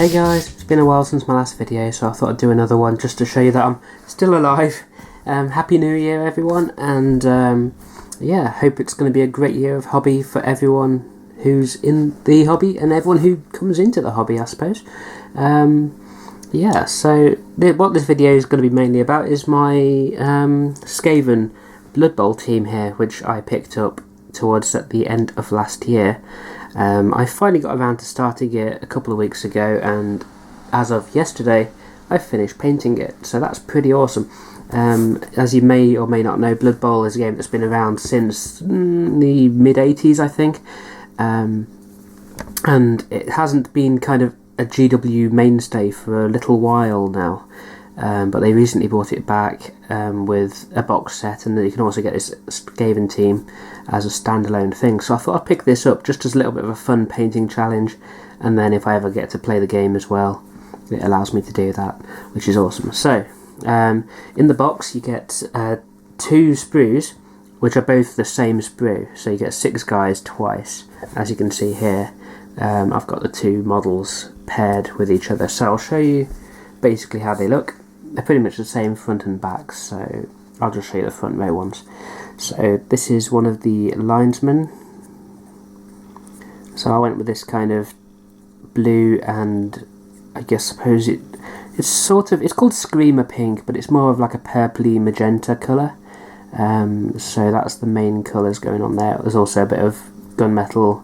Hey guys, it's been a while since my last video, so I thought I'd do another one just to show you that I'm still alive. Happy New Year everyone, and yeah, hope it's going to be a great year of hobby for everyone who's in the hobby and everyone who comes into the hobby, I suppose. Yeah, so what this video is going to be mainly about is my Skaven Blood Bowl team here, which I picked up towards at the end of last year. I finally got around to starting it a couple of weeks ago, and as of yesterday I finished painting it, so that's pretty awesome. As you may or may not know, Blood Bowl is a game that's been around since the mid-80s, I think, and it hasn't been kind of a GW mainstay for a little while now, but they recently brought it back with a box set, and then you can also get this Skaven team as a standalone thing. So I thought I'd pick this up just as a little bit of a fun painting challenge, and then if I ever get to play the game as well, it allows me to do that, which is awesome. So in the box you get 2 sprues, which are both the same sprue, so you get 6 guys twice, as you can see here. I've got the 2 models paired with each other, so I'll show you basically how they look. They're pretty much the same front and back, so I'll just show you the front row ones. So this is one of the linesmen. So I went with this kind of blue, and I suppose it's called Screamer Pink, but it's more of like a purpley magenta colour. So that's the main colours going on there. There's also a bit of gunmetal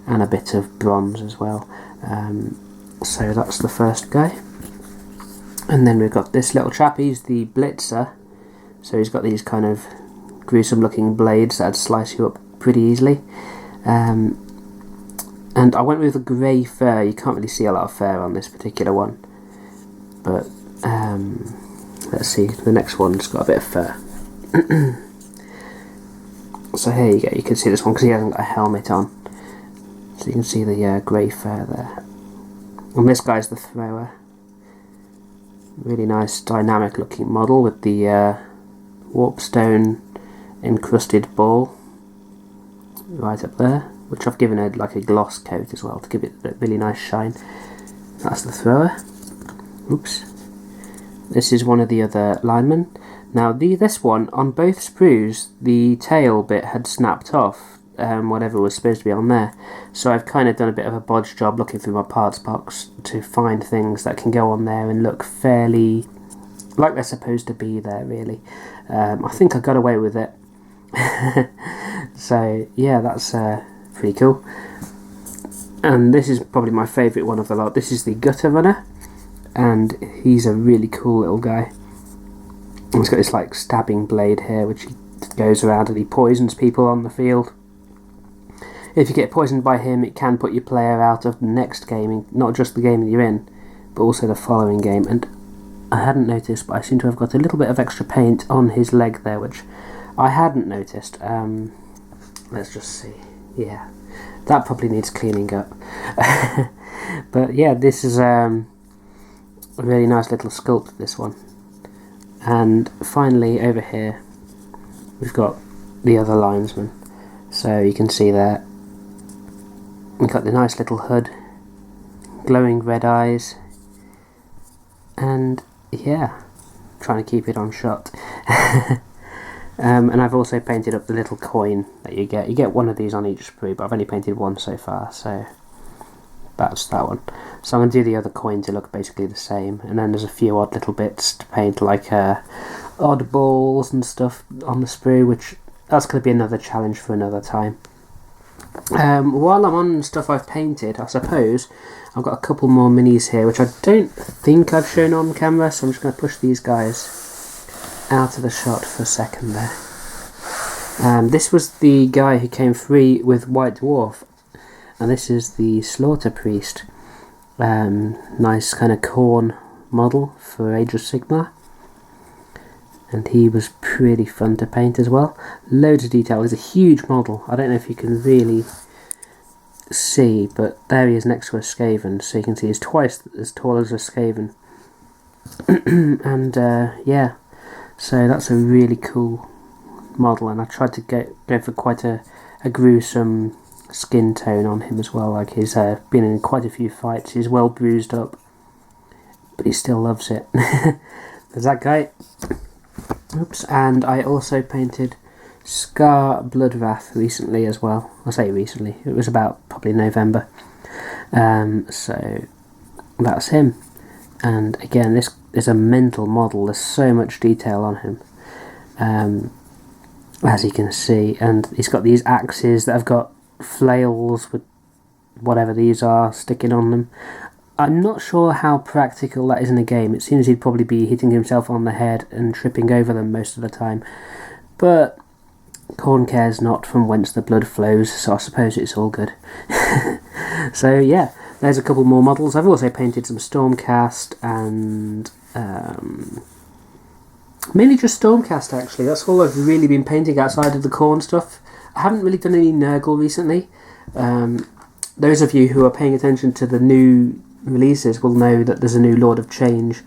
and a bit of bronze as well. So that's the first guy. And then we've got this little chap, he's the Blitzer. So he's got these kind of gruesome looking blades that'd slice you up pretty easily. And I went with a grey fur. You can't really see a lot of fur on this particular one, but let's see, the next one's got a bit of fur. So here you go, you can see this one because he hasn't got a helmet on, so you can see the grey fur there. And this guy's the thrower. Really nice dynamic looking model with the warpstone encrusted ball right up there, which I've given it like a gloss coat as well to give it a really nice shine. That's the thrower. Oops. This is one of the other linemen. Now this one, on both sprues, the tail bit had snapped off, whatever was supposed to be on there. So I've kind of done a bit of a bodge job looking through my parts box to find things that can go on there and look fairly like they're supposed to be there, really. I think I got away with it. So yeah, that's pretty cool. And this is probably my favourite one of the lot. This is the Gutter Runner, and he's a really cool little guy. He's got this like stabbing blade here, which he goes around and he poisons people on the field. If you get poisoned by him, it can put your player out of the next game, not just the game that you're in, but also the following game. And I hadn't noticed, but I seem to have got a little bit of extra paint on his leg there, which I hadn't noticed. Let's just see. Yeah, that probably needs cleaning up. But yeah, this is a really nice little sculpt, this one. And finally, over here, we've got the other linesman. So you can see there, we've got the nice little hood, glowing red eyes, and yeah, trying to keep it on shot. And I've also painted up the little coin that you get. You get one of these on each sprue, but I've only painted one so far, so that's that one. So I'm going to do the other coin to look basically the same, and then there's a few odd little bits to paint, like odd balls and stuff on the sprue, which that's going to be another challenge for another time. While I'm on stuff I've painted, I suppose I've got a couple more minis here, which I don't think I've shown on camera, so I'm just going to push these guys out of the shot for a second there. This was the guy who came free with White Dwarf, and this is the Slaughter Priest. Nice kind of corn model for Age of Sigmar, and he was pretty fun to paint as well. Loads of detail. He's a huge model. I don't know if you can really see, but there he is next to a Skaven, so you can see he's twice as tall as a Skaven. And yeah, so that's a really cool model, and I tried to go for quite a gruesome skin tone on him as well. Like he's been in quite a few fights. He's well bruised up, but he still loves it. There's that guy. Oops, and I also painted Scar Bloodwrath recently as well. I say recently, it was about probably November. So that's him. And again, this is a mental model. There's so much detail on him, as you can see. And he's got these axes that have got flails with whatever these are sticking on them. I'm not sure how practical that is in the game. It seems he'd probably be hitting himself on the head and tripping over them most of the time. But Khorne cares not from whence the blood flows, so I suppose it's all good. So yeah, there's a couple more models. I've also painted some Stormcast and mainly just Stormcast actually. That's all I've really been painting outside of the Khorne stuff. I haven't really done any Nurgle recently. Those of you who are paying attention to the new releases will know that there's a new Lord of Change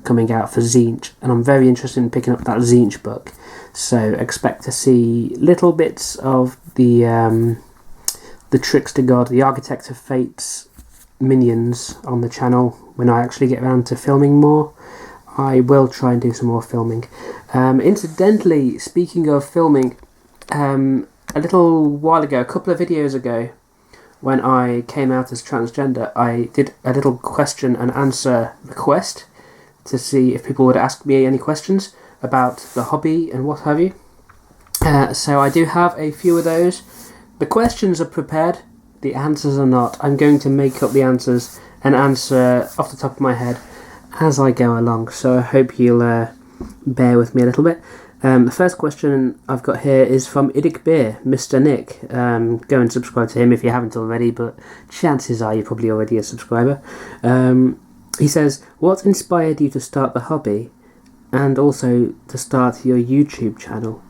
coming out for Tzeentch, and I'm very interested in picking up that Tzeentch book. So expect to see little bits of the Trickster God, the Architect of Fate's minions on the channel when I actually get around to filming more. I will try and do some more filming. Incidentally, speaking of filming, a little while ago, a couple of videos ago, when I came out as transgender, I did a little question and answer request to see if people would ask me any questions about the hobby and what have you. So I do have a few of those. The questions are prepared, the answers are not. I'm going to make up the answers and answer off the top of my head as I go along, so I hope you'll bear with me a little bit. The first question I've got here is from Idic Beer, Mr. Nick. Go and subscribe to him if you haven't already, but chances are you're probably already a subscriber. He says, what inspired you to start the hobby and also to start your YouTube channel?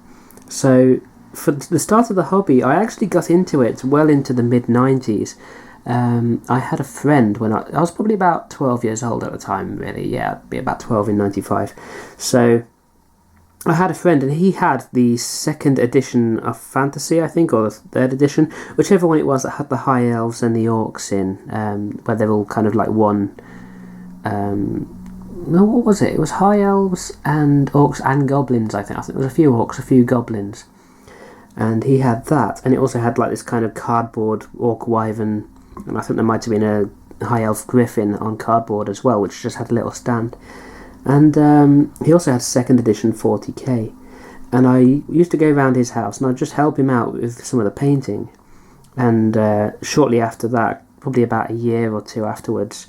So, for the start of the hobby, I actually got into it well into the mid-90s. I had a friend when I was probably about 12 years old at the time, really. Yeah, I'd be about 12 in 95. So I had a friend, and he had the second edition of Fantasy, I think, or the third edition, whichever one it was, that had the High Elves and the Orcs in, where they're all kind of like one. No, what was it? It was High Elves and Orcs and Goblins, I think. I think there was a few Orcs, a few Goblins. And he had that, and it also had like this kind of cardboard Orc Wyvern, and I think there might have been a High Elf Griffin on cardboard as well, which just had a little stand. And he also had second edition 40k, and I used to go around his house and I'd just help him out with some of the painting. And shortly after that, probably about a year or two afterwards,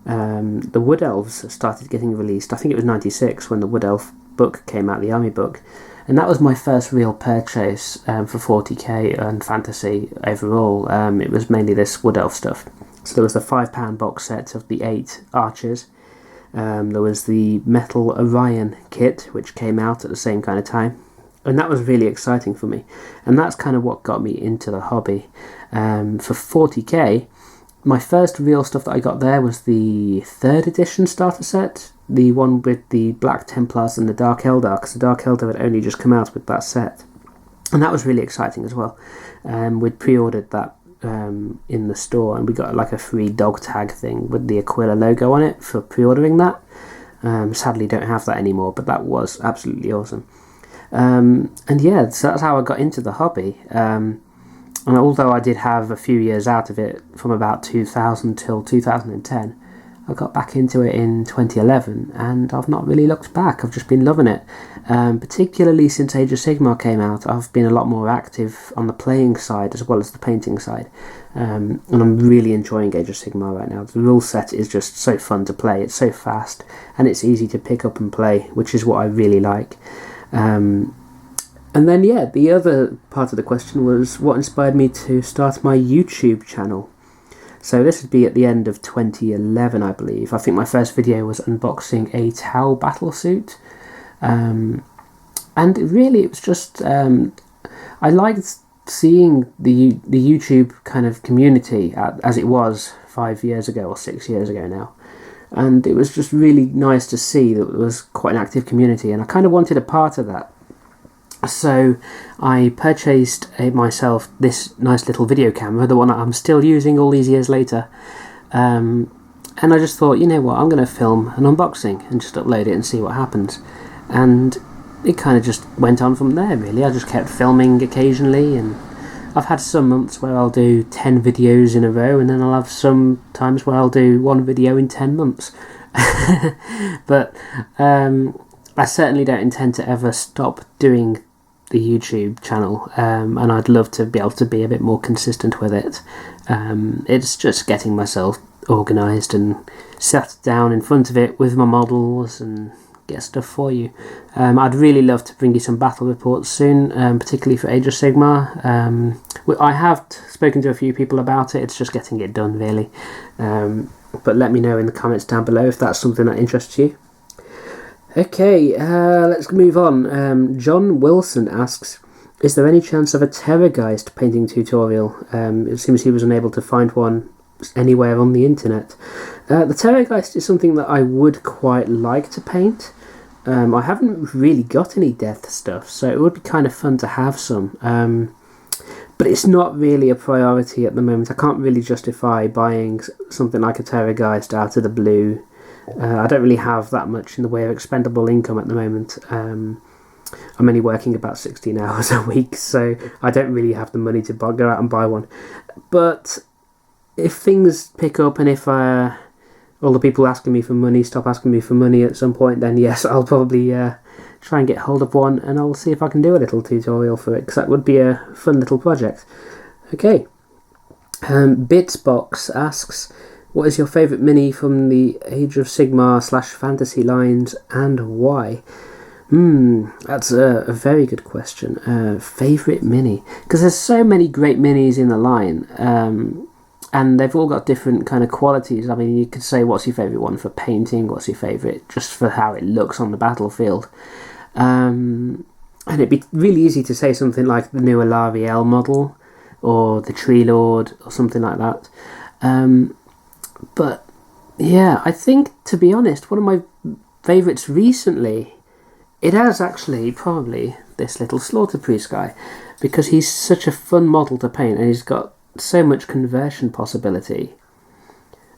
the Wood Elves started getting released. I think it was 96 when the Wood Elf book came out, the army book, and that was my first real purchase for 40k and fantasy overall. It was mainly this Wood Elf stuff. So there was the £5 box set of the 8 archers. There was the Metal Orion kit, which came out at the same kind of time, and that was really exciting for me, and that's kind of what got me into the hobby. For 40k, my first real stuff that I got there was the 3rd edition starter set, the one with the Black Templars and the Dark Eldar, because the Dark Eldar had only just come out with that set, and that was really exciting as well. We'd pre-ordered that in the store, and we got like a free dog tag thing with the Aquila logo on it for pre-ordering that. Sadly don't have that anymore, but that was absolutely awesome. And yeah, so that's how I got into the hobby. And although I did have a few years out of it from about 2000 till 2010, I got back into it in 2011, and I've not really looked back. I've just been loving it. Particularly since Age of Sigmar came out, I've been a lot more active on the playing side as well as the painting side. And I'm really enjoying Age of Sigmar right now. The rule set is just so fun to play. It's so fast, and it's easy to pick up and play, which is what I really like. And then, yeah, the other part of the question was what inspired me to start my YouTube channel. So this would be at the end of 2011, I believe. I think my first video was unboxing a Tau battlesuit. And really it was just, I liked seeing the YouTube kind of community as it was 5 years ago or 6 years ago now. And it was just really nice to see that there was quite an active community, and I kind of wanted a part of that. So I purchased myself this nice little video camera, the one that I'm still using all these years later. And And I just thought, you know what, I'm going to film an unboxing and just upload it and see what happens. And it kind of just went on from there, really. I just kept filming occasionally, and I've had some months where I'll do 10 videos in a row, and then I'll have some times where I'll do one video in 10 months. But I certainly don't intend to ever stop doing the YouTube channel, and I'd love to be able to be a bit more consistent with it. It's just getting myself organised and sat down in front of it with my models and get stuff for you. I'd really love to bring you some battle reports soon, particularly for Age of Sigmar. I have spoken to a few people about it. It's just getting it done, really. But let me know in the comments down below if that's something that interests you. Okay, let's move on. John Wilson asks, is there any chance of a Terrorgeist painting tutorial? It seems he was unable to find one anywhere on the internet. The Terrorgeist is something that I would quite like to paint. I haven't really got any death stuff, so it would be kind of fun to have some. But it's not really a priority at the moment. I can't really justify buying something like a Terrorgeist out of the blue. I don't really have that much in the way of expendable income at the moment. I'm only working about 16 hours a week, so I don't really have the money to go out and buy one. But if things pick up, and if all the people asking me for money stop asking me for money at some point, then yes, I'll probably try and get hold of one, and I'll see if I can do a little tutorial for it, because that would be a fun little project. Okay. Bitsbox asks, what is your favourite mini from the Age of Sigmar / fantasy lines, and why? That's a very good question. Favourite mini? Because there's so many great minis in the line, and they've all got different kind of qualities. I mean, you could say, what's your favourite one for painting? What's your favourite just for how it looks on the battlefield? And it'd be really easy to say something like the new Alariel model, or the Tree Lord, or something like that. But yeah, I think, to be honest, one of my favourites recently, it has actually probably this little Slaughter Priest guy, because he's such a fun model to paint, and he's got so much conversion possibility.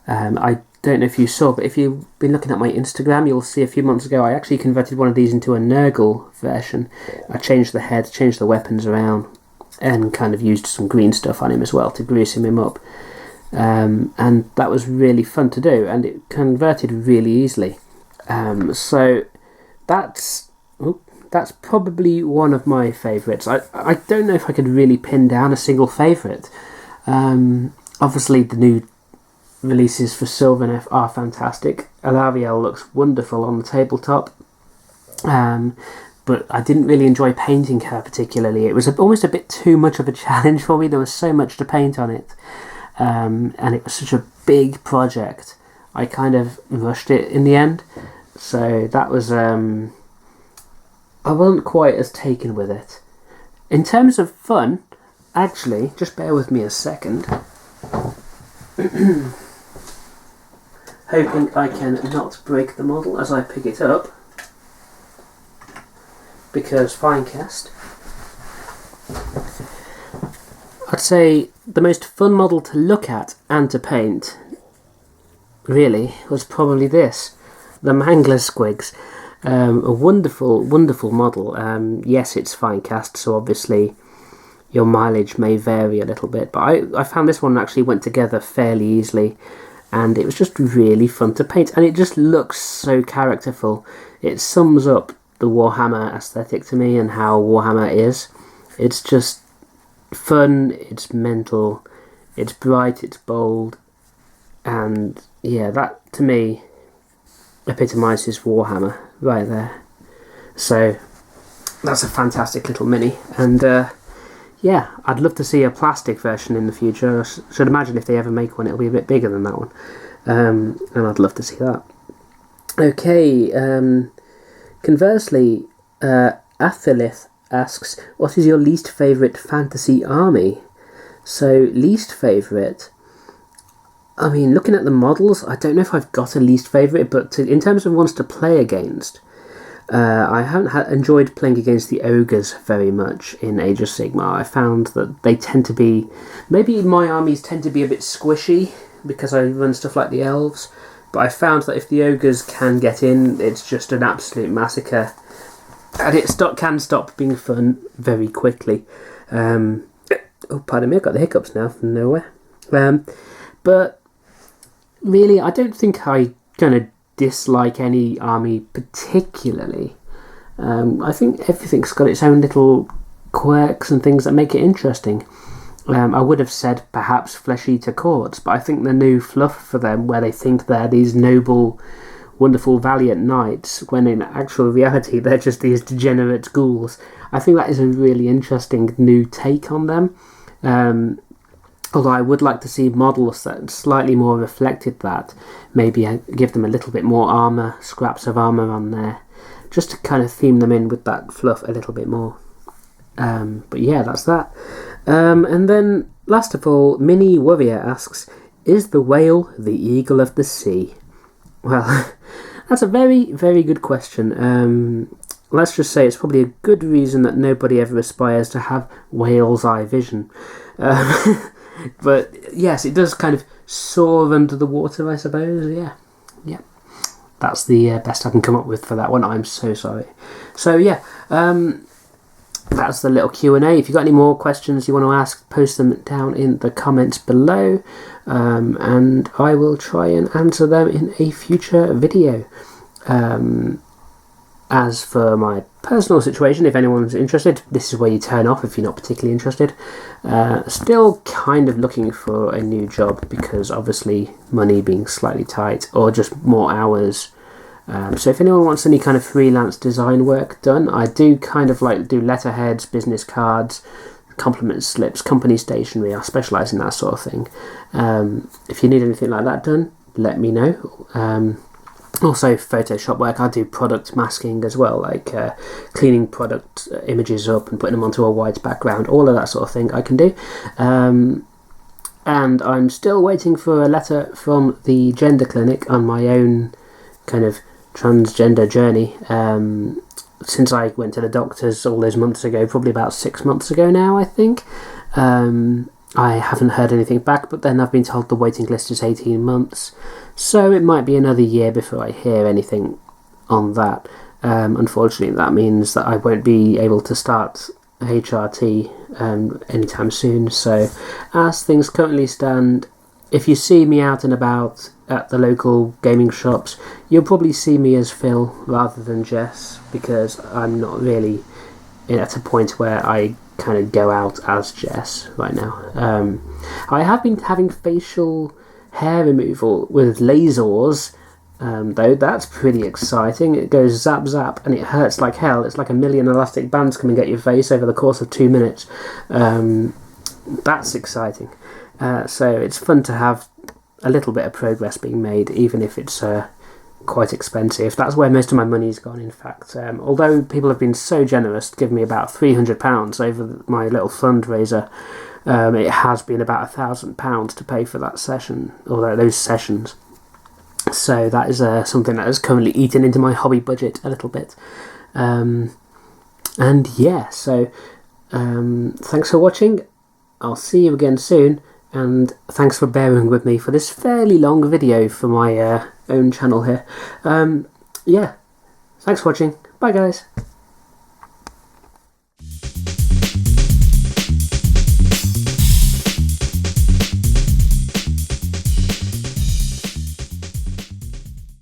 I don't know if you saw, but if you've been looking at my Instagram, you'll see a few months ago I actually converted one of these into a Nurgle version. I changed the head, changed the weapons around, and kind of used some green stuff on him as well to grease him up. And that was really fun to do, and it converted really easily. So that's probably one of my favourites. I don't know if I could really pin down a single favourite. Obviously the new releases for Sylvaneth are fantastic. Alariel looks wonderful on the tabletop, but I didn't really enjoy painting her particularly. It was almost a bit too much of a challenge for me. There was so much to paint on it. And it was such a big project, I kind of rushed it in the end, so that was I wasn't quite as taken with it. In terms of fun, actually, just bear with me a second. Hoping I can not break the model as I pick it up, because Finecast. I'd say the most fun model to look at and to paint, really, was probably this, the Mangler Squigs. A wonderful, wonderful model. Yes, it's Finecast, so obviously your mileage may vary a little bit, but I found this one actually went together fairly easily, and it was just really fun to paint, and it just looks so characterful. It sums up the Warhammer aesthetic to me and how Warhammer is. It's just fun, it's mental, it's bright, it's bold, and yeah, that to me epitomises Warhammer right there. So that's a fantastic little mini, and yeah, I'd love to see a plastic version in the future. I should imagine if they ever make one, it'll be a bit bigger than that one, and I'd love to see that. Okay, conversely, Athilith asks, what is your least favourite fantasy army? So, least favourite, I mean, looking at the models, I don't know if I've got a least favourite, but in terms of ones to play against, I haven't enjoyed playing against the ogres very much in Age of Sigmar. I found that they tend to be, maybe my armies tend to be a bit squishy because I run stuff like the elves, but I found that if the ogres can get in, it's just an absolute massacre, and it can stop being fun very quickly. Oh, pardon me, I've got the hiccups now from nowhere. But really, I don't think I'm going to dislike any army particularly. I think everything's got its own little quirks and things that make it interesting. I would have said perhaps Flesh Eater Courts, but I think the new fluff for them, where they think they're these noble, wonderful, valiant knights, when in actual reality they're just these degenerate ghouls, I think that is a really interesting new take on them. Although I would like to see models that slightly more reflected that, maybe give them a little bit more armour, scraps of armour on there, just to kind of theme them in with that fluff a little bit more. But yeah, that's that. And then, last of all, Mini Warrior asks, is the whale the eagle of the sea? Well, that's a very, very good question. Let's just say it's probably a good reason that nobody ever aspires to have whale's eye vision. But yes, it does kind of soar under the water, I suppose. Yeah. That's the best I can come up with for that one. I'm so sorry. So yeah, that's the little Q&A. If you've got any more questions you want to ask, post them down in the comments below, and I will try and answer them in a future video. As for my personal situation, if anyone's interested, this is where you turn off if you're not particularly interested. Still kind of looking for a new job, because obviously money being slightly tight, or just more hours. So if anyone wants any kind of freelance design work done, I do kind of like do letterheads, business cards, compliment slips, company stationery. I specialise in that sort of thing. If you need anything like that done, let me know. Also Photoshop work. I do product masking as well, like cleaning product images up and putting them onto a white background, all of that sort of thing I can do. And I'm still waiting for a letter from the gender clinic on my own kind of transgender journey. Since I went to the doctors all those months ago, probably about 6 months ago now, I think. I haven't heard anything back, but then I've been told the waiting list is 18 months, so it might be another year before I hear anything on that. Unfortunately, that means that I won't be able to start HRT anytime soon, so as things currently stand, if you see me out and about at the local gaming shops, you'll probably see me as Phil rather than Jess, because I'm not really at a point where I kind of go out as Jess right now. I have been having facial hair removal with lasers, though that's pretty exciting. It goes zap zap and it hurts like hell. It's like a million elastic bands coming at your face over the course of 2 minutes. That's exciting. So it's fun to have a little bit of progress being made, even if it's quite expensive. That's where most of my money's gone, in fact. Although people have been so generous to give me about £300 over my little fundraiser, it has been about £1,000 to pay for that session, or those sessions. So that is something that is currently eaten into my hobby budget a little bit. And yeah, so thanks for watching. I'll see you again soon, and thanks for bearing with me for this fairly long video for my own channel here. Yeah, thanks for watching. Bye guys.